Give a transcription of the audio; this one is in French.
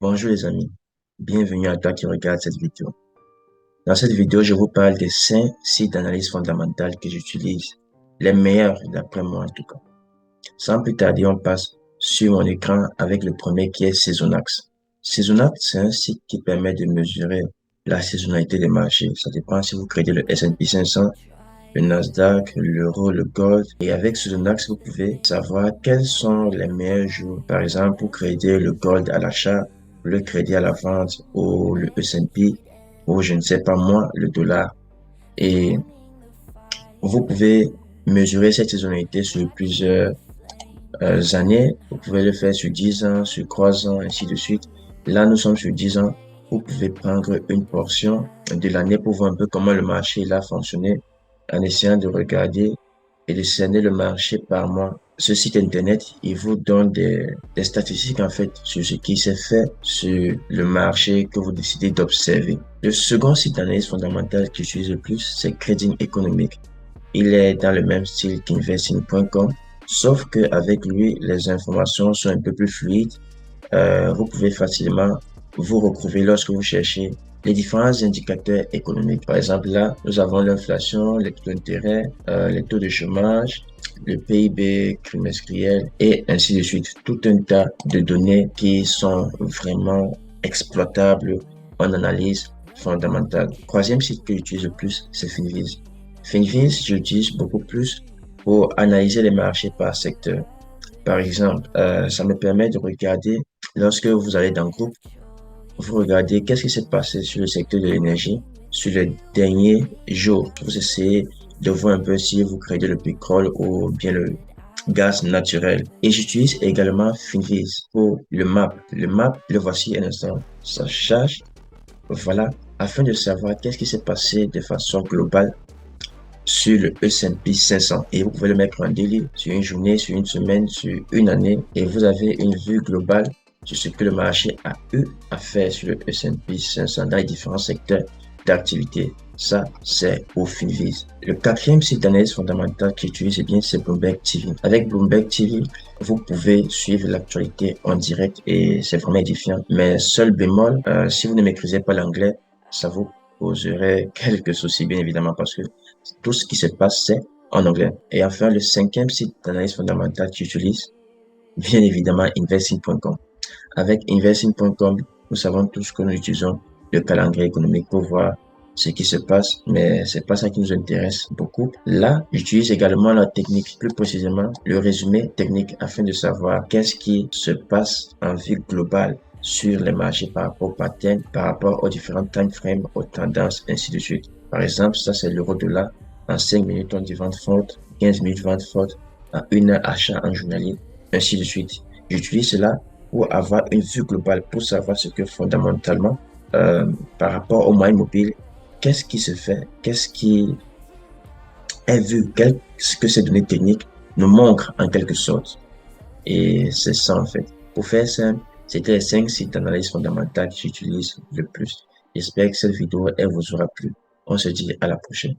Bonjour les amis, bienvenue à toi qui regarde cette vidéo. Dans cette vidéo, je vous parle des 5 sites d'analyse fondamentale que j'utilise, les meilleurs d'après moi en tout cas. Sans plus tarder, on passe sur mon écran avec le premier qui est Seasonax. Seasonax, c'est un site qui permet de mesurer la saisonnalité des marchés. Ça dépend si vous créez le S&P 500, le Nasdaq, l'euro, le gold. Et avec Seasonax, vous pouvez savoir quels sont les meilleurs jours. Par exemple, pour créer le gold à l'achat, le crédit à la vente ou le S&P ou je ne sais pas moi, le dollar. Et vous pouvez mesurer cette saisonnalité sur plusieurs années. Vous pouvez le faire sur 10 ans, sur 3 ans, ainsi de suite. Là, nous sommes sur 10 ans. Vous pouvez prendre une portion de l'année pour voir un peu comment le marché il a fonctionné en essayant de regarder et de cerner le marché par mois. Ce site internet, il vous donne des statistiques en fait sur ce qui s'est fait sur le marché que vous décidez d'observer. Le second site d'analyse fondamentale que j'utilise le plus, c'est Trading Economic. Il est dans le même style qu'investing.com, sauf qu'avec lui, les informations sont un peu plus fluides. Vous pouvez facilement vous retrouver lorsque vous cherchez les différents indicateurs économiques. Par exemple, là, nous avons l'inflation, les taux d'intérêt, les taux de chômage, le PIB trimestriel et ainsi de suite. Tout un tas de données qui sont vraiment exploitables en analyse fondamentale. Troisième site que j'utilise le plus, c'est Finviz. Finviz, j'utilise beaucoup plus pour analyser les marchés par secteur. Par exemple, ça me permet de regarder, lorsque vous allez dans le groupe, vous regardez qu'est-ce qui s'est passé sur le secteur de l'énergie sur les derniers jours. Vous essayez de voir un peu si vous créez le pétrole ou bien le gaz naturel. Et j'utilise également Finviz pour le map. Le map, le voici un instant. Ça charge. Voilà. Afin de savoir qu'est-ce qui s'est passé de façon globale sur le S&P 500 et vous pouvez le mettre en daily sur une journée, sur une semaine, sur une année et vous avez une vue globale sur ce que le marché a eu à faire sur le S&P 500 dans les différents secteurs d'activité. Ça, c'est au Finviz. Le quatrième site d'analyse fondamentale que j'utilise, bien, c'est Bloomberg TV. Avec Bloomberg TV, vous pouvez suivre l'actualité en direct et c'est vraiment édifiant. Mais seul bémol, si vous ne maîtrisez pas l'anglais, ça vous poserait quelques soucis, bien évidemment, parce que tout ce qui se passe, c'est en anglais. Et enfin, le cinquième site d'analyse fondamentale que j'utilise, bien évidemment, investing.com. Avec investing.com, nous savons tous que nous utilisons le calendrier économique pour voir ce qui se passe, mais c'est pas ça qui nous intéresse beaucoup. Là, j'utilise également la technique, plus précisément le résumé technique afin de savoir qu'est-ce qui se passe en vue globale sur les marchés par rapport aux patterns, par rapport aux différents time frames, aux tendances, ainsi de suite. Par exemple, ça c'est l'euro-dollar. En 5 minutes, on dit vente forte, 15 minutes vente forte, à 1 heure achat en journalier, ainsi de suite. J'utilise cela pour avoir une vue globale, pour savoir ce que fondamentalement, par rapport au moyen mobile, qu'est-ce qui se fait, qu'est-ce qui est vu, qu'est-ce que ces données techniques nous montrent en quelque sorte. Et c'est ça en fait. Pour faire simple, c'était les 5 sites d'analyse fondamentale que j'utilise le plus. J'espère que cette vidéo, elle vous aura plu. On se dit à la prochaine.